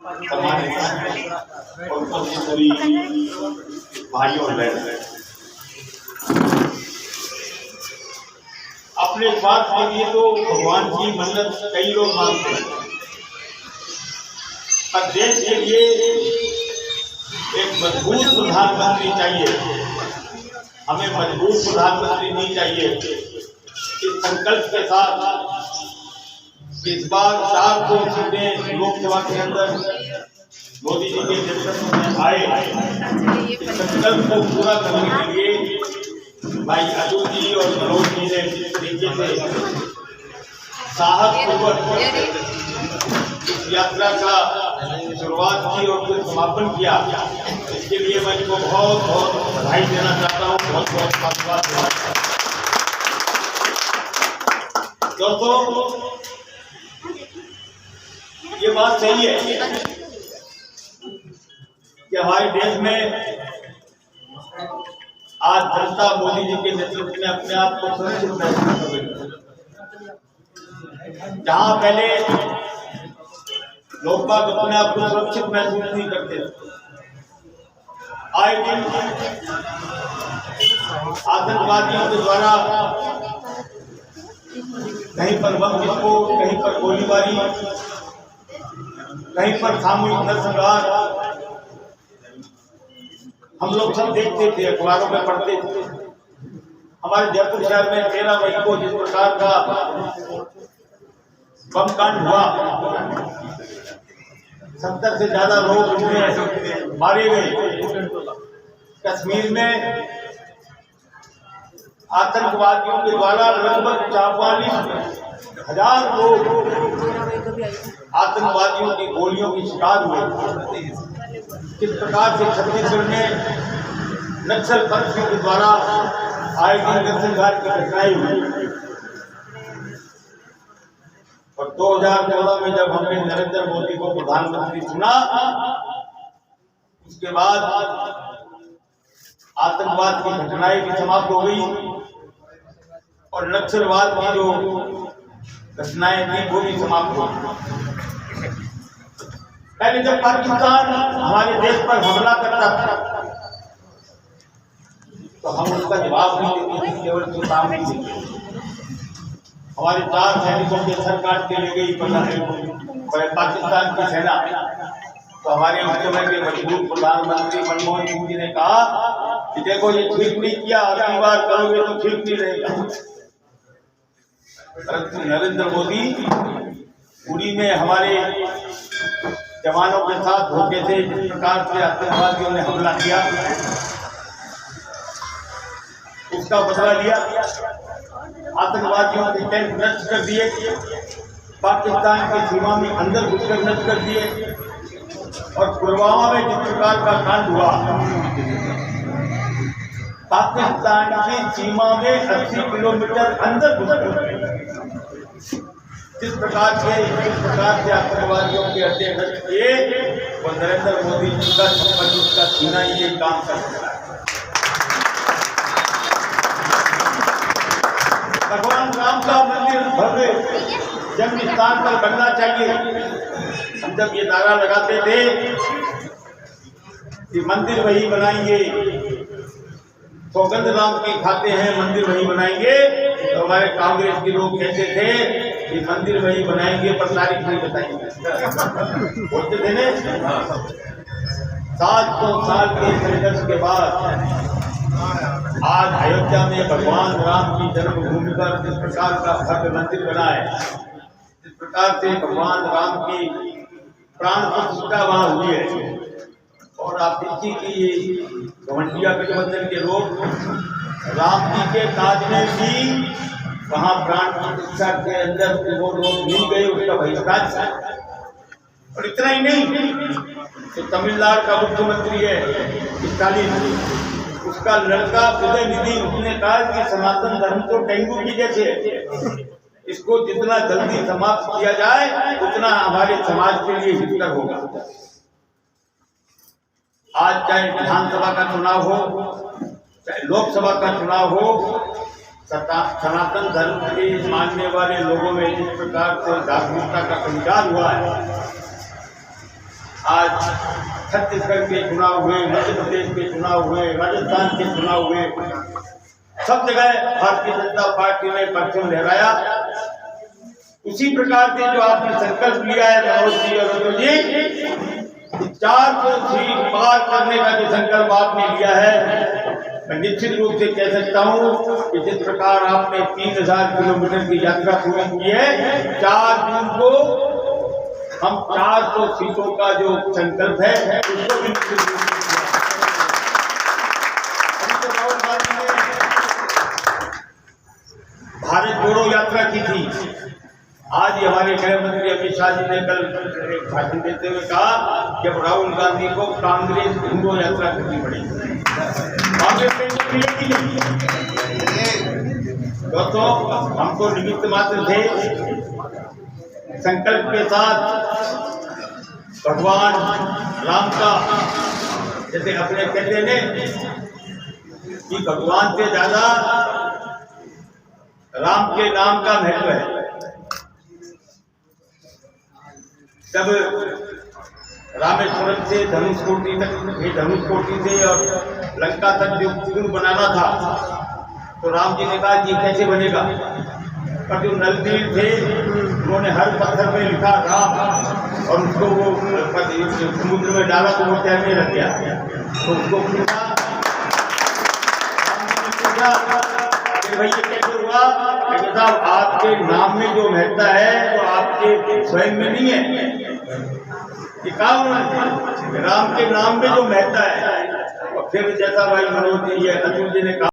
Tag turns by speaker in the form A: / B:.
A: सभी भाइयों और बहनों, अपने स्वार्थ के लिए तो भगवान की मन्नत कई लोग मांगते हैं, पर देश के लिए एक मजबूत प्रधानमंत्री चाहिए। हमें मजबूत प्रधानमंत्री नहीं चाहिए। इस संकल्प के साथ इस बार 400 सीटें लोकसभा के अंदर मोदी जी के नेतृत्व में आए। इस संकल्प को पूरा करने के लिए भाई अतुल जी और मनोज जी ने नीचे से साहसपूर्वक इस यात्रा का शुरुआत की और फिर समापन किया। इसके लिए मैं इनको बहुत बहुत बधाई देना चाहता हूँ, बहुत बहुत धन्यवाद देना चाहता हूँ। दोस्तों, ये बात सही है कि हमारे देश में आज जनता मोदी जी के नेतृत्व में अपने आप को सुरक्षित महसूस कर रही है। जहां पहले लोग बाग अपने आप को सुरक्षित महसूस नहीं करते, आए दिन आतंकवादियों के द्वारा कहीं पर बम विस्फोट, कहीं पर गोलीबारी, कहीं पर सामूहिक नरसंहार हम लोग सब देखते थे, अखबारों में पढ़ते थे। हमारे जयपुर शहर में 13 मई को जिस प्रकार का बम कांड हुआ, 70 से ज्यादा लोग उसमें मारे गए। कश्मीर में आतंकवादियों के द्वारा लगभग 44,000 लोग आतंकवादियों की गोलियों की शिकार हुए। किस प्रकार से छत्तीसगढ़ में नक्सल पंथियों के द्वारा आए दिन नरसंहार की घटनाएं हुई। और 2014 में जब हमने नरेंद्र मोदी को प्रधानमंत्री चुना, उसके बाद आतंकवाद की घटनाएं भी समाप्त हो गई और नक्सलवाद की जो घटनाएं थी वो भी समाप्त हो गई। पहले जब पाकिस्तान हमारे देश पर हमला करता था तो हम उसका जवाब नहीं देते थे, केवल चेतावनी देते। हमारे 4 सैनिकों के सर काट के ले गई पाकिस्तान की सेना, तो हमारे उस समय के मजबूत प्रधानमंत्री मनमोहन सिंह जी ने कहा कि देखो ये ठीक नहीं किया, अगली बार करोगे तो ठीक नहीं रहेगा। परंतु नरेंद्र मोदी उड़ी में हमारे जवानों के साथ धोखे से जिस प्रकार से आतंकवादियों ने हमला किया, उसका बदला लिया। आतंकवादियों के टैंक नष्ट कर दिए, पाकिस्तान की सीमा में अंदर घुसकर नष्ट कर दिए। और पुलवामा में जिस प्रकार का कांड हुआ, पाकिस्तान की सीमा में 80 किलोमीटर अंदर घुसकर जिस प्रकार से आतंकवादियों के अड्डे नष्ट किए, वो नरेंद्र मोदी जी का संपत्ति का सीना ये काम कर सकता है। भगवान राम का मंदिर भव्य जन्म स्थान पर बनना चाहिए। हम जब ये नारा लगाते थे कि मंदिर वही बनाएंगे, सौगंध राम की खाते हैं, मंदिर वही बनाएंगे, तो हमारे कांग्रेस के लोग कहते थे कि मंदिर वही बनाएंगे पर तारीख नहीं बताएंगे। बोलते थे ना। 700 साल के संघर्ष के बाद आज अयोध्या में भगवान राम की जन्मभूमि पर जिस प्रकार का भव्य मंदिर बना है, जिस प्रकार से भगवान राम की प्राण प्रतिष्ठा वहां हुई है, और आप देखिए कि ये घमंडिया गठबंधन के लोग राम जी के काज में भी वहां प्राण प्रतिष्ठा के अंदर वो लोग मिल गए, उसका बहिष्कार। और इतना ही नहीं, तो तमिलनाडु का मुख्यमंत्री है स्टालिन, उसका लड़का उदयनिधि, उसने कहा कि सनातन धर्म तो डेंगू की जैसे, इसको जितना जल्दी समाप्त किया जाए उतना हमारे समाज के लिए हितकर होगा। आज चाहे विधानसभा का चुनाव हो, चाहे लोकसभा का चुनाव हो, सनातन धर्म के मानने वाले लोगों में जिस प्रकार से जागरूकता का संचार हुआ है, आज छत्तीसगढ़ के चुनाव हुए, मध्य प्रदेश के चुनाव हुए, राजस्थान के चुनाव हुए, सब जगह भारतीय जनता पार्टी ने परचम लहराया। उसी प्रकार से जो आपने संकल्प लिया है मनोज जी और अतुल जी, 400 सीट पार करने का जो संकल्प आपने लिया है, मैं निश्चित रूप से कह सकता हूं कि जिस प्रकार आपने 3000 किलोमीटर की यात्रा पूरी की है, 4 जून को हम 400 सीटों का जो संकल्प है उसको भी निश्चित रूप से राहुल गांधी ने भारत जोड़ो यात्रा की थी। आज ही हमारे गृह मंत्री अमित शाह जी ने कल भाषण देते हुए कहा कि अब राहुल गांधी को कांग्रेस जोड़ो यात्रा करनी पड़ेगी, कांग्रेस मिलेगी नहीं। दोस्तों, हम तो निमित्त मात्र थे। संकल्प के साथ भगवान राम का, जैसे अपने कहते ने कि भगवान से ज्यादा राम के नाम का महत्व है। जब रामेश्वरम से धनुषकोटी तक, ये धनुषकोटी से और लंका तक जो पुल बनाना था, तो राम जी ने कहा ये कैसे बनेगा, पर जो नलनील थे उन्होंने हर पत्थर में लिखा राम, और उसको वो समुद्र में डाला तो वो तैरने लग गया। तो उसको पूछा, कि भाई ये कैसे हुआ? लेकिन साहब, आपके नाम में जो महत्ता है वो आपके स्वयं में नहीं है। ये कहा उन्होंने, राम के नाम में जो महत्ता है। और फिर जैसा भाई मनोज जी, अतुल जी ने कहा